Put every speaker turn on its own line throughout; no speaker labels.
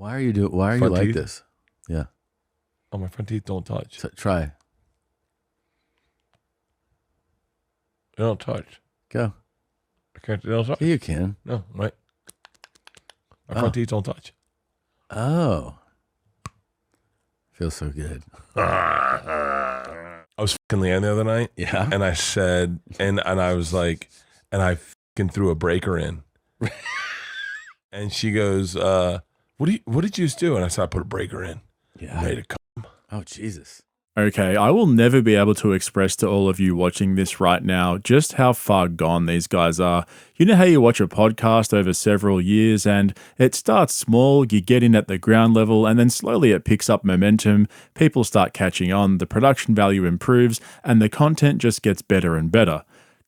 Why are you like this? Yeah.
Oh, my front teeth don't touch.
Try.
They don't touch.
Go.
I can't. They don't touch.
Yeah, you can.
No, right. My front teeth don't touch.
Oh. Feels so good.
I was fucking Leanne the other night.
Yeah.
And I said, and I was like, and I fucking threw a breaker in. And she goes, what did you just do? And I said, I put a breaker in.
Yeah.
Made it come.
Oh, Jesus.
Okay, I will never be able to express to all of you watching this right now just how far gone these guys are. You know how you watch a podcast over several years and it starts small, you get in at the ground level, and then slowly it picks up momentum, people start catching on, the production value improves, and the content just gets better and better.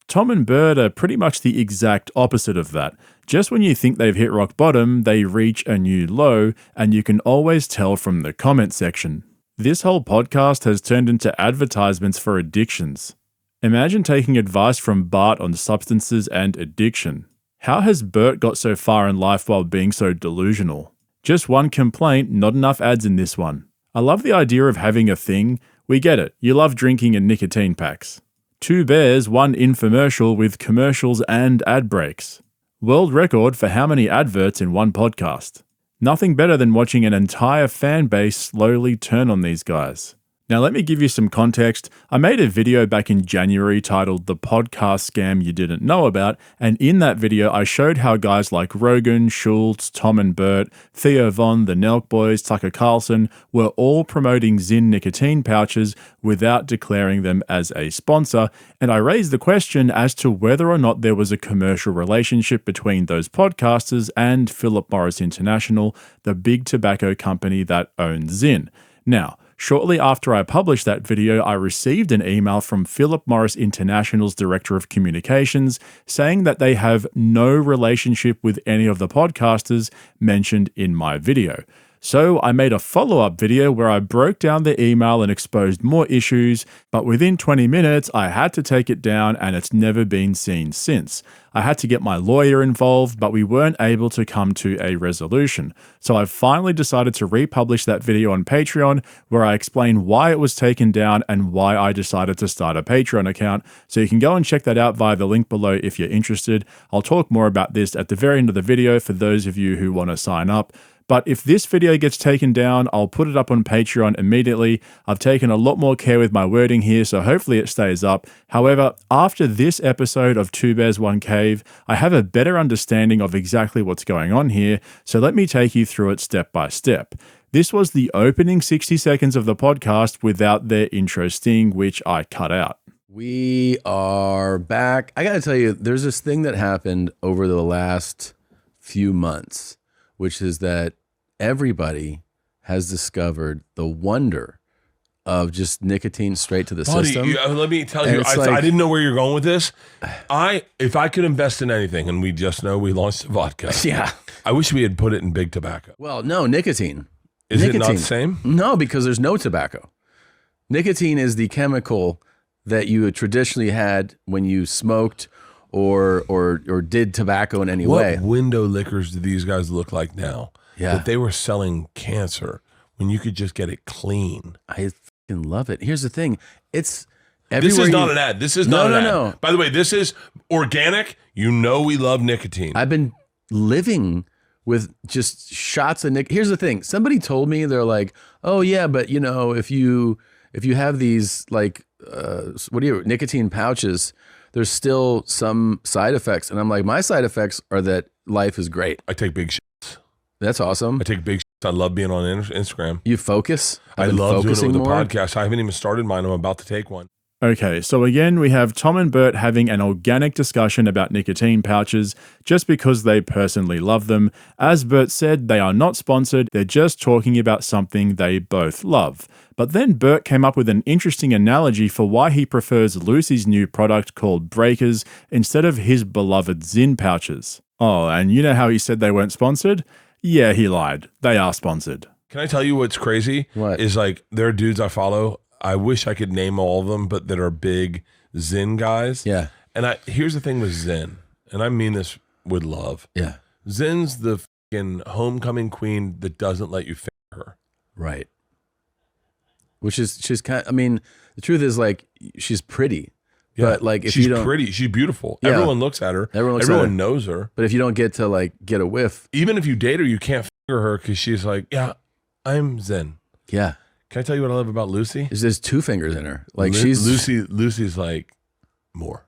Tom and Bert are pretty much the exact opposite of that. Just when you think they've hit rock bottom, they reach a new low, and you can always tell from the comment section. This whole podcast has turned into advertisements for addictions. Imagine taking advice from Bart on substances and addiction. How has Bert got so far in life while being so delusional? Just one complaint, not enough ads in this one. I love the idea of having a thing. We get it, you love drinking and nicotine packs. 2 bears, 1 infomercial with commercials and ad breaks. World record for how many adverts in one podcast. Nothing better than watching an entire fan base slowly turn on these guys. Now let me give you some context. I made a video back in January titled The Podcast Scam You Didn't Know About, and in that video I showed how guys like Rogan, Schultz, Tom and Bert, Theo Von, the Nelk Boys, Tucker Carlson were all promoting Zyn nicotine pouches without declaring them as a sponsor, and I raised the question as to whether or not there was a commercial relationship between those podcasters and Philip Morris International, the big tobacco company that owns Zyn. Now, shortly after I published that video, I received an email from Philip Morris International's Director of Communications saying that they have no relationship with any of the podcasters mentioned in my video. So I made a follow-up video where I broke down the email and exposed more issues, but within 20 minutes I had to take it down and it's never been seen since. I had to get my lawyer involved, but we weren't able to come to a resolution. So I finally decided to republish that video on Patreon where I explain why it was taken down and why I decided to start a Patreon account. So you can go and check that out via the link below if you're interested. I'll talk more about this at the very end of the video for those of you who want to sign up. But if this video gets taken down, I'll put it up on Patreon immediately. I've taken a lot more care with my wording here, so hopefully it stays up. However, after this episode of 2 Bears, 1 Cave, I have a better understanding of exactly what's going on here, so let me take you through it step by step. This was the opening 60 seconds of the podcast without their intro sting, which I cut out.
We are back. I got to tell you, there's this thing that happened over the last few months, which is that everybody has discovered the wonder of just nicotine straight to the system.
Let me tell you, I didn't know where you're going with this. If I could invest in anything, and we just know we launched a vodka.
Yeah.
I wish we had put it in big tobacco.
Well, no, nicotine.
Is it not the same?
No, because there's no tobacco. Nicotine is the chemical that you traditionally had when you smoked or did tobacco in any way.
What window liquors do these guys look like now?
Yeah.
That they were selling cancer when you could just get it clean.
I fucking love it. Here's the thing. It's everywhere.
This is not an ad. This is not an ad.
No.
By the way, this is organic. You know we love nicotine.
I've been living with just shots of nicotine. Here's the thing. Somebody told me, they're like, oh yeah, but you know, if you have these like, nicotine pouches, there's still some side effects. And I'm like, my side effects are that life is great.
I take big shits.
That's awesome.
I take big shits. I love being on Instagram.
You focus?
I love doing it with the podcast. I haven't even started mine. I'm about to take one.
Okay, so again, we have Tom and Bert having an organic discussion about nicotine pouches just because they personally love them. As Bert said, they are not sponsored, they're just talking about something they both love. But then Bert came up with an interesting analogy for why he prefers Lucy's new product called Breakers instead of his beloved Zyn pouches. Oh, and you know how he said they weren't sponsored? Yeah, he lied. They are sponsored.
Can I tell you what's crazy?
What?
Is like, there are dudes I follow. I wish I could name all of them, but that are big Zyn guys.
Yeah.
And here's the thing with Zyn, and I mean this with love.
Yeah.
Zyn's the fucking homecoming queen that doesn't let you finger her.
Right. She's kind of, I mean, the truth is like, she's pretty.
Yeah.
But like, if
she's
you don't,
pretty, she's beautiful.
Yeah.
Everyone looks at her. Everyone knows her.
But if you don't get to like get a whiff,
even if you date her, you can't finger her because she's like, yeah, I'm Zen.
Yeah.
Can I tell you what I love about Lucy?
There's 2 fingers in her. Like
Lucy's like more.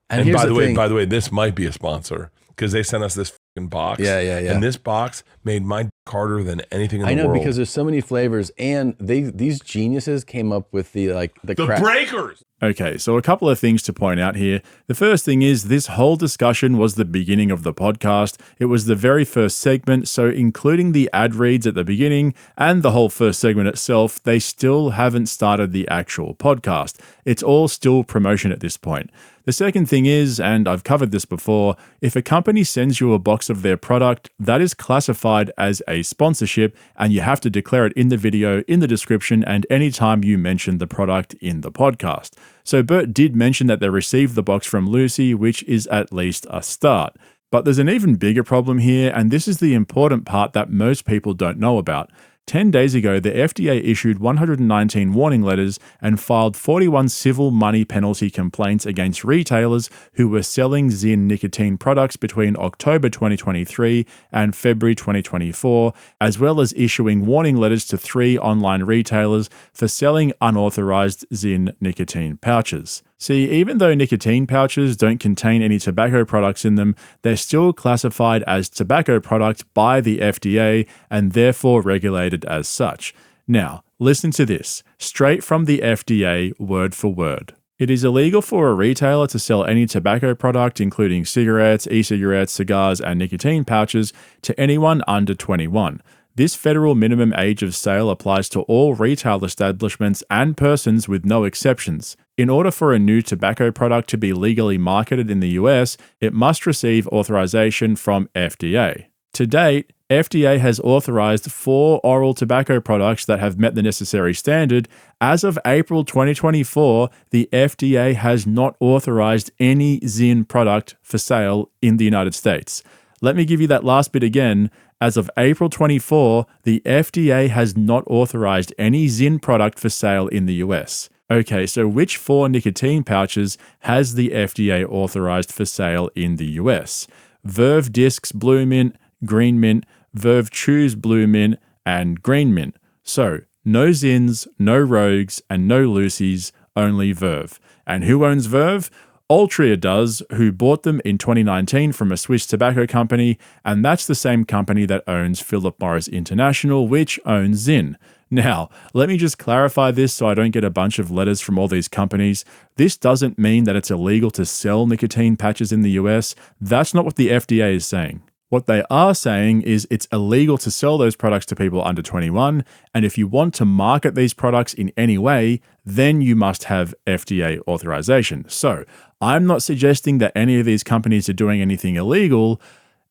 And by the way, this might be a sponsor because they sent us this fucking box.
Yeah.
And this box made my dick harder than anything in the world.
I know, because there's so many flavors, and these geniuses came up with the
breakers.
Okay, so a couple of things to point out here. The first thing is this whole discussion was the beginning of the podcast. It was the very first segment, so including the ad reads at the beginning and the whole first segment itself, they still haven't started the actual podcast. It's all still promotion at this point. The second thing is, and I've covered this before, if a company sends you a box of their product, that is classified as a sponsorship, and you have to declare it in the video, in the description, and anytime you mention the product in the podcast. So Bert did mention that they received the box from Lucy, which is at least a start. But there's an even bigger problem here, and this is the important part that most people don't know about. 10 days ago, the FDA issued 119 warning letters and filed 41 civil money penalty complaints against retailers who were selling Zyn nicotine products between October 2023 and February 2024, as well as issuing warning letters to 3 online retailers for selling unauthorized Zyn nicotine pouches. See, even though nicotine pouches don't contain any tobacco products in them, they're still classified as tobacco product by the FDA and therefore regulated as such. Now, listen to this, straight from the FDA, word for word. It is illegal for a retailer to sell any tobacco product, including cigarettes, e-cigarettes, cigars, and nicotine pouches, to anyone under 21. This federal minimum age of sale applies to all retail establishments and persons with no exceptions. In order for a new tobacco product to be legally marketed in the US, it must receive authorization from FDA. To date, FDA has authorized 4 oral tobacco products that have met the necessary standard. As of April 2024, the FDA has not authorized any Zyn product for sale in the United States. Let me give you that last bit again. As of April 24, the FDA has not authorized any Zyn product for sale in the US. Okay, so which 4 nicotine pouches has the FDA authorized for sale in the US? Verve Discs Blue Mint, Green Mint, Verve Chews Blue Mint, and Green Mint. So, no Zyns, no Rogues, and no Lucys, only Verve. And who owns Verve? Altria does, who bought them in 2019 from a Swiss tobacco company, and that's the same company that owns Philip Morris International, which owns Zyn. Now, let me just clarify this so I don't get a bunch of letters from all these companies. This doesn't mean that it's illegal to sell nicotine patches in the US. That's not what the FDA is saying. What they are saying is it's illegal to sell those products to people under 21, and if you want to market these products in any way, then you must have FDA authorization. So, I'm not suggesting that any of these companies are doing anything illegal.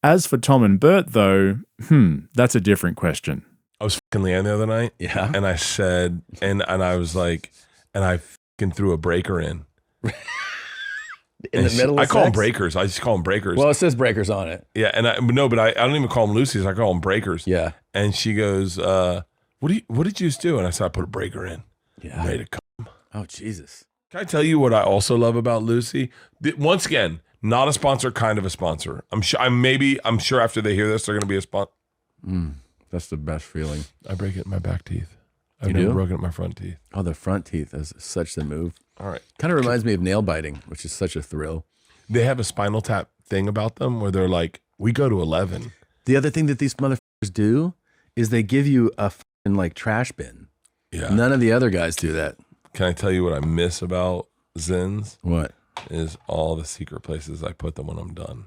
As for Tom and Bert, though, that's a different question.
I was fucking Leanne the other night.
Yeah.
And I said, and I was like, and I fucking threw a breaker in.
In the middle of
I call them
sex?
breakers. I just call them breakers.
Well, it says breakers on it.
Yeah, and I don't even call them Lucy's. I call them breakers.
Yeah.
And she goes, what did you just do? And I said, I put a breaker in.
Yeah.
I'm ready to come.
Oh, Jesus.
Can I tell you what I also love about Lucy? Once again, not a sponsor, kind of a sponsor. I'm sure after they hear this, they're going to be a sponsor.
That's the best feeling.
I break it in my back teeth. I've
You
never
do?
broken it in my front teeth.
Oh, the front teeth is such the move.
All right.
Kind of reminds me of nail biting, which is such a thrill.
They have a Spinal Tap thing about them where they're like, we go to 11.
The other thing that these motherfuckers do is they give you a fucking like trash bin.
Yeah.
None of the other guys do that.
Can I tell you what I miss about Zyns?
What?
Is all the secret places I put them when I'm done.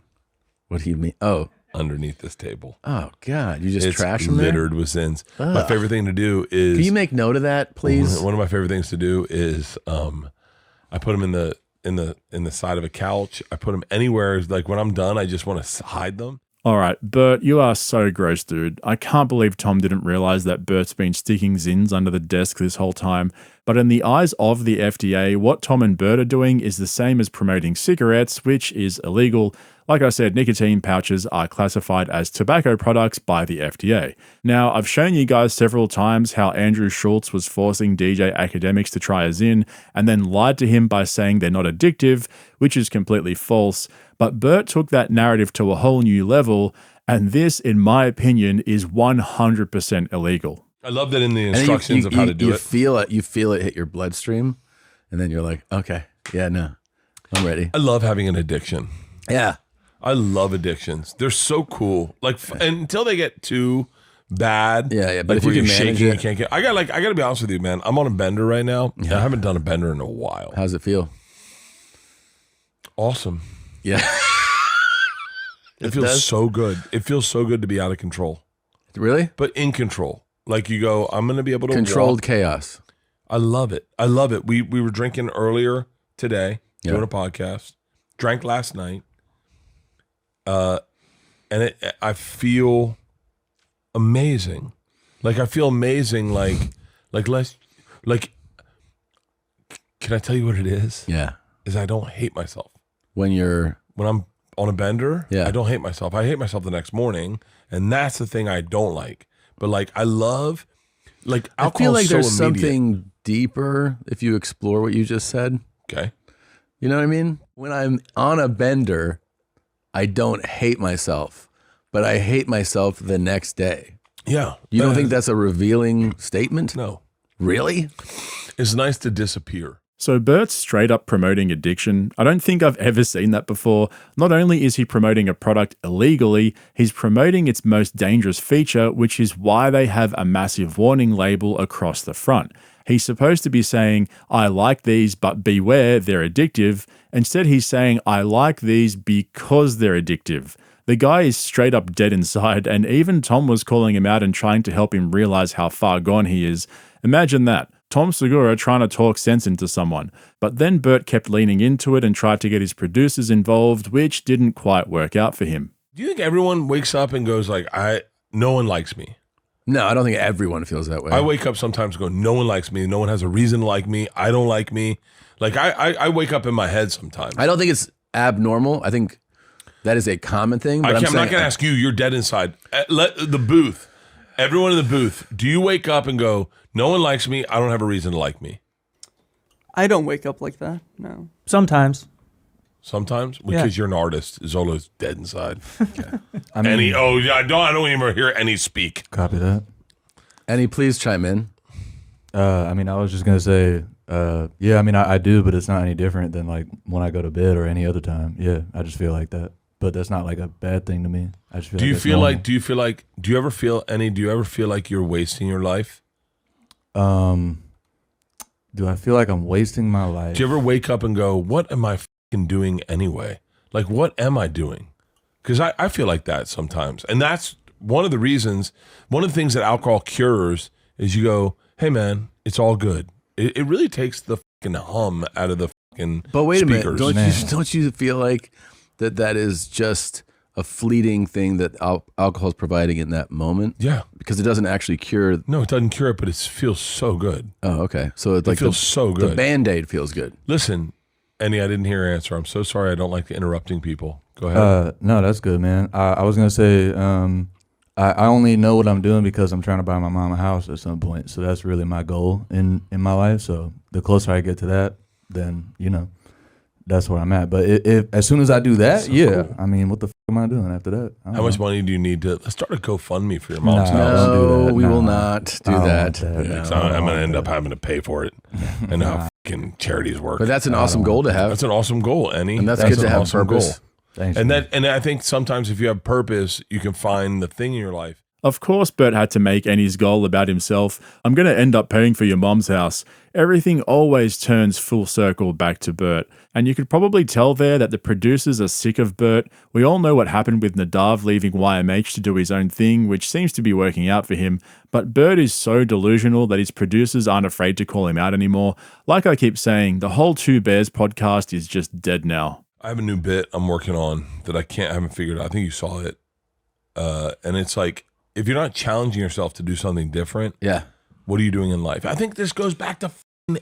What do you mean? Oh,
underneath this table.
Oh God! You just
It's
trash them there?
littered with Zyns. My
Ugh.
favorite thing to do is.
Can you make note of that, please?
One of my favorite things to do is I put them in the side of a couch. I put them anywhere. Like when I'm done, I just want to hide them.
All right, Bert, you are so gross, dude. I can't believe Tom didn't realize that Bert's been sticking Zins under the desk this whole time. But in the eyes of the FDA, what Tom and Bert are doing is the same as promoting cigarettes, which is illegal. Like I said, nicotine pouches are classified as tobacco products by the FDA. Now, I've shown you guys several times how Andrew Schultz was forcing DJ academics to try a Zin and then lied to him by saying they're not addictive, which is completely false. But Bert took that narrative to a whole new level, and this, in my opinion, is 100% illegal.
I love that in the instructions of how to do
you
it.
You feel it hit your bloodstream, and then you're like, okay, yeah, no, I'm ready.
I love having an addiction.
Yeah.
I love addictions. They're so cool. Like until they get too bad.
Yeah. But
Like
if you
where
can
you're
manage
shaking,
it,
you can't get. I got to be honest with you, man. I'm on a bender right now. Yeah. I haven't done a bender in a while.
how's it feel?
Awesome.
Yeah.
It feels so good. It feels so good to be out of control,
Really?
but in control. Like you go, I'm going to be able to
Controlled
walk.
chaos.
I love it. I love it. We were drinking earlier today, doing a podcast. Drank last night. And I feel amazing. Like I feel amazing. Like, can I tell you what it is?
Yeah.
Is I don't hate myself.
When
When I'm on a bender,
Yeah.
I don't hate myself. I hate myself the next morning. And that's the thing I don't like. But like, I love, like,
I
alcohol
feel like
is so
there's
immediate.
something deeper if you explore what you just said.
Okay.
You know what I mean? When I'm on a bender, I don't hate myself, but I hate myself the next day.
Yeah.
You don't think that's a revealing statement?
No.
Really?
It's nice to disappear.
So Bert's straight up promoting addiction. I don't think I've ever seen that before. Not only is he promoting a product illegally, he's promoting its most dangerous feature, which is why they have a massive warning label across the front. He's supposed to be saying, I like these, but beware, they're addictive. Instead, he's saying, I like these because they're addictive. The guy is straight up dead inside, and even Tom was calling him out and trying to help him realize how far gone he is. Imagine that. Tom Segura trying to talk sense into someone. But then Bert kept leaning into it and tried to get his producers involved, which didn't quite work out for him.
Do you think everyone wakes up and goes like, no one likes me?
No, I don't think everyone feels that way.
I wake up sometimes going, no one likes me. No one has a reason to like me. I don't like me. Like I wake up in my head sometimes.
I don't think it's abnormal. I think that is a common thing. But
I'm not going to ask you. You're dead inside. Let the booth. Everyone in the booth. Do you wake up and go, no one likes me. I don't have a reason to like me?
I don't wake up like that. No. Sometimes.
Sometimes because you're an artist. Zolo's dead inside.
I mean,
I don't even hear any speak.
copy that.
Any, please chime in.
I mean, I was just gonna say, yeah. I mean, I do, but it's not any different than like when I go to bed or any other time. Yeah, I just feel like that. But that's not like a bad thing to me. I just feel.
Do you
it's
feel
normal.
like? Do you ever feel like you're wasting your life?
Do I feel like I'm wasting my life?
Do you ever wake up and go, what am I fucking doing anyway? Like, what am I doing? Because I feel like that sometimes. And that's one of the reasons, one of the things that alcohol cures is you go, hey, man, it's all good. It really takes the fucking hum out of the fucking
But wait
speakers.
a minute. Don't you feel like that is just a fleeting thing that alcohol is providing in that moment?
Yeah.
Because it doesn't actually cure.
No, it doesn't cure it, but it feels so good.
Oh, okay. So it's like
It feels so good.
The Band-Aid feels good.
Listen, Annie, I didn't hear your answer. I'm so sorry. I don't like interrupting people. Go ahead.
No, that's good, man. I was gonna say, I only know what I'm doing because I'm trying to buy my mom a house at some point. So that's really my goal in my life. So the closer I get to that, then that's where I'm at. But if as soon as I do that,
Cool.
I mean, what the am I doing after that? I don't
How much
know.
money do you need to let's start a GoFundMe for your mom's
No.
house?
don't do
No,
that.
we
No.
will not do
I don't
that.
want that.
No.
So I'm going to end up having to pay for it. I know how fucking charities work.
But that's an awesome goal to have.
That's an awesome goal, Annie.
And that's
good
good to have purpose.
Thanks,
And
man.
and I think sometimes if you have purpose, you can find the thing in your life.
Of course, Bert had to make Annie's goal about himself. I'm going to end up paying for your mom's house. Everything always turns full circle back to Bert. And you could probably tell there that the producers are sick of Bert. We all know what happened with Nadav leaving YMH to do his own thing, which seems to be working out for him. But Bert is so delusional that his producers aren't afraid to call him out anymore. Like I keep saying, the whole Two Bears podcast is just dead now.
I have a new bit I'm working on that I haven't figured out. I think you saw it. And it's like, if you're not challenging yourself to do something different,
Yeah.
what are you doing in life? I think this goes back to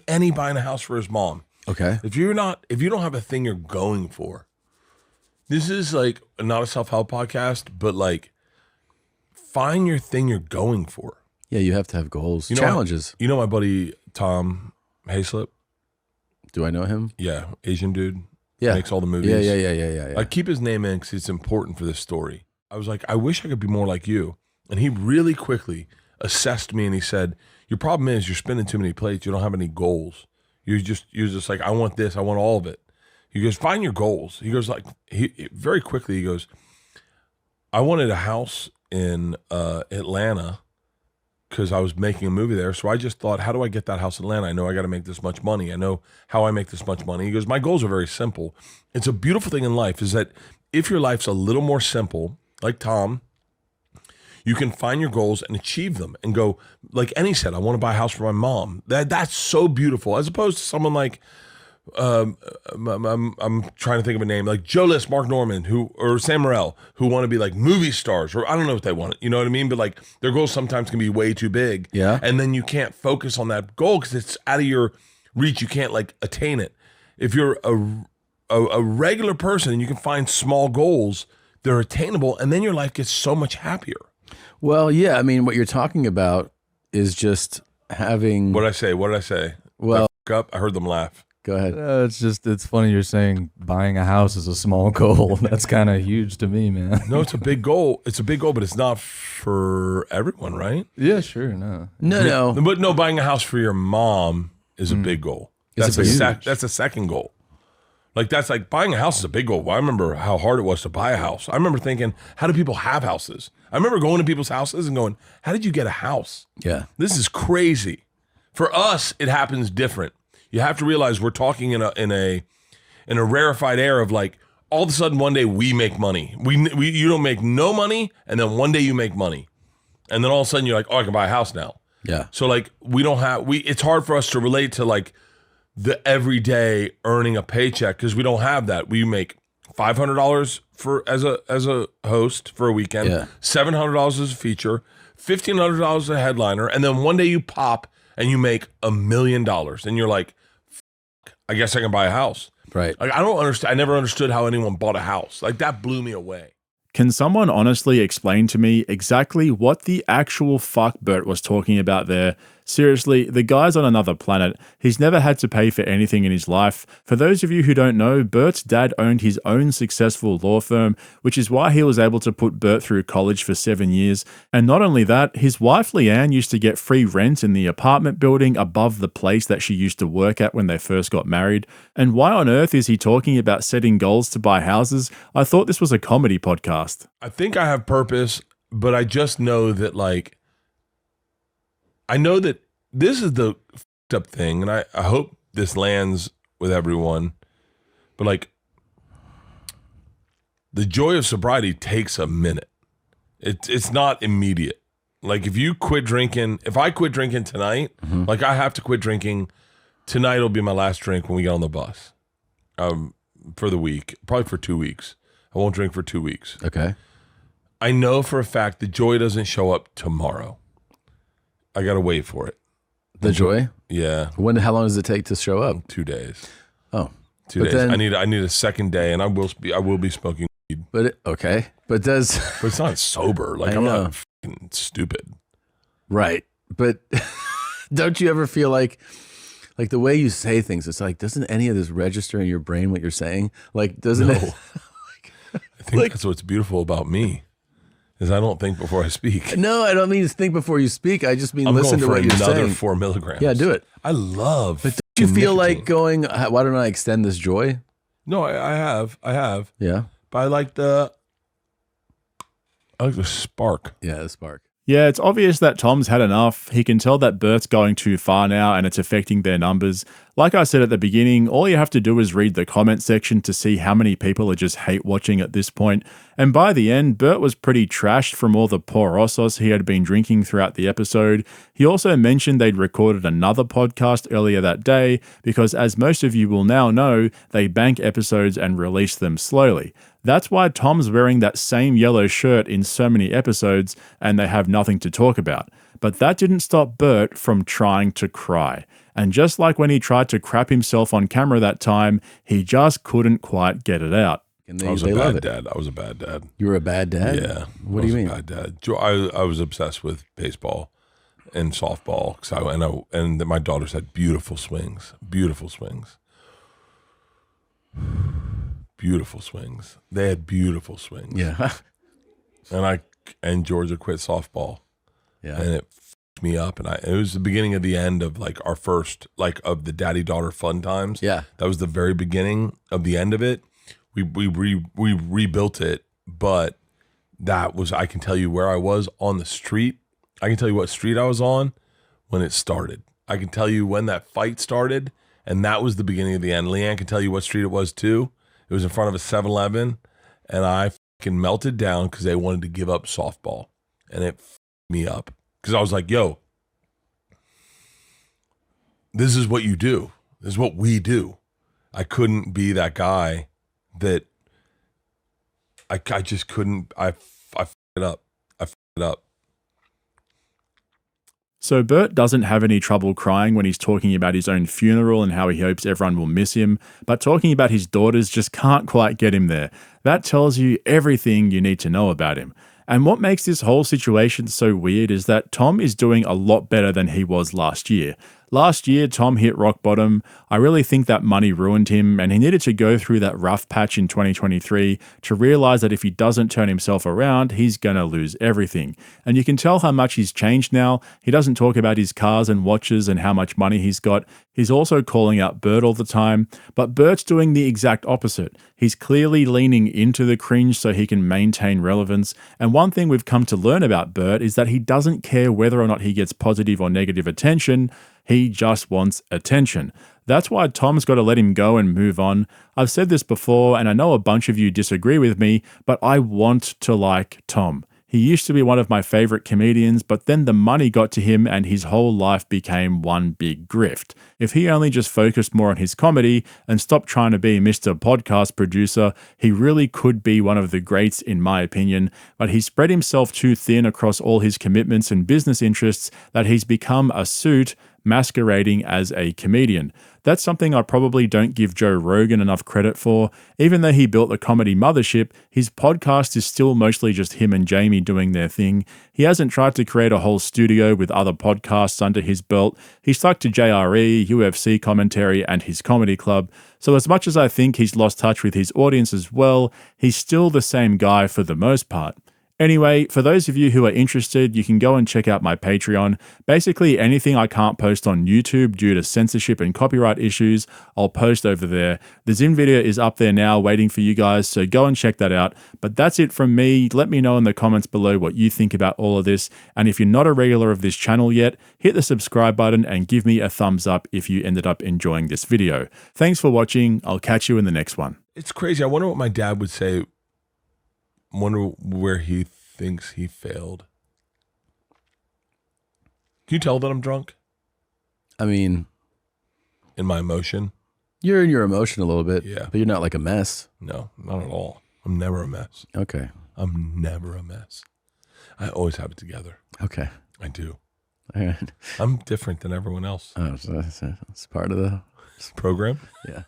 any buying a house for his mom.
Okay.
If you don't have a thing you're going for, this is like not a self-help podcast, but like find your thing you're going for.
Yeah, you have to have goals,
You know,
challenges.
You know my buddy Tom Hayslip?
Do I know him?
Yeah, Asian dude.
Yeah.
Makes all the movies.
Yeah.
I keep his name in because it's important for this story. I was like, I wish I could be more like you. And he really quickly assessed me and he said, your problem is you're spinning too many plates. You don't have any goals. You're just like, I want this. I want all of it. He goes, find your goals. He goes like, very quickly, he goes, I wanted a house in Atlanta because I was making a movie there. So I just thought, how do I get that house in Atlanta? I know I got to make this much money. I know how I make this much money. He goes, my goals are very simple. It's a beautiful thing in life is that if your life's a little more simple, like Tom, you can find your goals and achieve them and go, like Annie said, I want to buy a house for my mom. That's so beautiful. As opposed to someone like, I'm trying to think of a name, like Joe List, Mark Norman, or Sam Morrell, who want to be like movie stars, or I don't know what they want. You know what I mean? But like their goals sometimes can be way too big.
Yeah.
And then you can't focus on that goal because it's out of your reach. You can't like attain it. If you're a regular person and you can find small goals, they're attainable, and then your life gets so much happier.
Well, yeah. I mean, what you're talking about is just having.
What did I say?
Well,
Did I fuck up? I heard them laugh.
go ahead.
It's funny you're saying buying a house is a small goal. That's kind of huge to me, man.
No, it's a big goal. It's a big goal, but it's not for everyone, right?
Yeah, sure, no.
No.
But no, buying a house for your mom is a big goal.
It's
That's a second goal. Like that's like buying a house is a big goal. I remember how hard it was to buy a house. I remember thinking, how do people have houses? I remember going to people's houses and going, how did you get a house?
Yeah.
This is crazy. For us, it happens different. You have to realize we're talking in a rarefied air of like all of a sudden one day we make money. You don't make no money, and then one day you make money, and then all of a sudden you're like, oh, I can buy a house now.
Yeah.
So like it's hard for us to relate to like the everyday earning a paycheck because we don't have that. We make $500 as a host for a weekend,
Yeah.
$700 as a feature, $1,500 as a headliner, and then one day you pop and you make $1 million, and you're like, I guess I can buy a house.
Right.
Like I don't understand. I never understood how anyone bought a house. Like that blew me away.
Can someone honestly explain to me exactly what the actual fuck Bert was talking about there? Seriously, the guy's on another planet. He's never had to pay for anything in his life. For those of you who don't know, Bert's dad owned his own successful law firm, which is why he was able to put Bert through college for 7 years. And not only that, his wife Leanne used to get free rent in the apartment building above the place that she used to work at when they first got married. And why on earth is he talking about setting goals to buy houses? I thought this was a comedy podcast.
I think I have purpose, but I just know that like, I know that this is the fucked up thing, and I hope this lands with everyone, but like the joy of sobriety takes a minute. It's not immediate. Like if I quit drinking tonight, like I have to quit drinking tonight. Will be my last drink when we get on the bus for the week, probably for 2 weeks. I won't drink for 2 weeks.
Okay.
I know for a fact the joy doesn't show up tomorrow. I got to wait for it.
The joy?
Yeah.
How long does it take to show up?
2 days.
Oh.
2
But
days.
then-
I need a second day, and I will be smoking weed.
But But does
But it's not sober. Like
I
I'm
know.
not fucking stupid.
right. But don't you ever feel like the way you say things, it's like, doesn't any of this register in your brain what you're saying? Like, doesn't it?
No. I think that's what's beautiful about me is I don't think before I speak.
No, I don't mean to think before you speak. I just mean
I'm
listen
going
to
for
what you're
another
saying.
4 milligrams.
Yeah, do it.
I love.
But don't you feel
nicotine.
like going, why don't I extend this joy?
No, I have.
Yeah.
But I like the spark.
Yeah, the spark.
Yeah, it's obvious that Tom's had enough. He can tell that Bert's going too far now and it's affecting their numbers. Like I said at the beginning, all you have to do is read the comment section to see how many people are just hate watching at this point. And by the end, Bert was pretty trashed from all the porosos he had been drinking throughout the episode. He also mentioned they'd recorded another podcast earlier that day because, as most of you will now know, they bank episodes and release them slowly. That's why Tom's wearing that same yellow shirt in so many episodes and they have nothing to talk about. But that didn't stop Bert from trying to cry. And just like when he tried to crap himself on camera that time, he just couldn't quite get it out.
And
I was a bad dad. I was a bad dad.
You were a bad dad?
Yeah.
What do you mean?
I was a bad dad. I was obsessed with baseball and softball. And my daughters had beautiful swings. Beautiful swings. Beautiful swings. They had beautiful swings.
Yeah.
And Georgia quit softball.
Yeah.
And it f***ed me up. And it was the beginning of the end of like our first, like of the daddy-daughter fun times.
Yeah.
That was the very beginning of the end of it. We rebuilt it, but that was, I can tell you where I was on the street. I can tell you what street I was on when it started. I can tell you when that fight started, and that was the beginning of the end. Leanne can tell you what street it was too. It was in front of a 7-Eleven, and I fucking melted down because they wanted to give up softball, and it f***ed me up because I was like, yo, this is what you do. This is what we do. I couldn't be that guy that I just couldn't. I f***ed it up. I f***ed it up.
So Bert doesn't have any trouble crying when he's talking about his own funeral and how he hopes everyone will miss him, but talking about his daughters just can't quite get him there. That tells you everything you need to know about him. And what makes this whole situation so weird is that Tom is doing a lot better than he was last year. Last year, Tom hit rock bottom. I really think that money ruined him, and he needed to go through that rough patch in 2023 to realize that if he doesn't turn himself around, he's gonna lose everything. And you can tell how much he's changed now. He doesn't talk about his cars and watches and how much money he's got. He's also calling out Bert all the time, but Bert's doing the exact opposite. He's clearly leaning into the cringe so he can maintain relevance. And one thing we've come to learn about Bert is that he doesn't care whether or not he gets positive or negative attention. He just wants attention. That's why Tom's got to let him go and move on. I've said this before, and I know a bunch of you disagree with me, but I want to like Tom. He used to be one of my favorite comedians, but then the money got to him and his whole life became one big grift. If he only just focused more on his comedy and stopped trying to be Mr. Podcast Producer, he really could be one of the greats in my opinion, but he spread himself too thin across all his commitments and business interests that he's become a suit masquerading as a comedian. That's something I probably don't give Joe Rogan enough credit for. Even though he built the comedy mothership, his podcast is still mostly just him and Jamie doing their thing. He hasn't tried to create a whole studio with other podcasts under his belt. He stuck to JRE, UFC commentary, and his comedy club. So as much as I think he's lost touch with his audience as well, he's still the same guy for the most part. Anyway, for those of you who are interested, you can go and check out my Patreon. Basically, anything I can't post on YouTube due to censorship and copyright issues, I'll post over there. The Zin video is up there now waiting for you guys, so go and check that out. But that's it from me. Let me know in the comments below what you think about all of this. And if you're not a regular of this channel yet, hit the subscribe button and give me a thumbs up if you ended up enjoying this video. Thanks for watching. I'll catch you in the next one.
It's crazy. I wonder what my dad would say. Wonder where he thinks he failed. Can you tell that I'm drunk?
I mean,
in my emotion?
you're in your emotion a little bit,
Yeah.
but you're not like a mess.
No, not at all. I'm never a mess.
Okay.
I'm never a mess. I always have it together.
Okay.
I do.
All right.
I'm different than everyone else.
Oh, so that's part of the
Program?
yeah.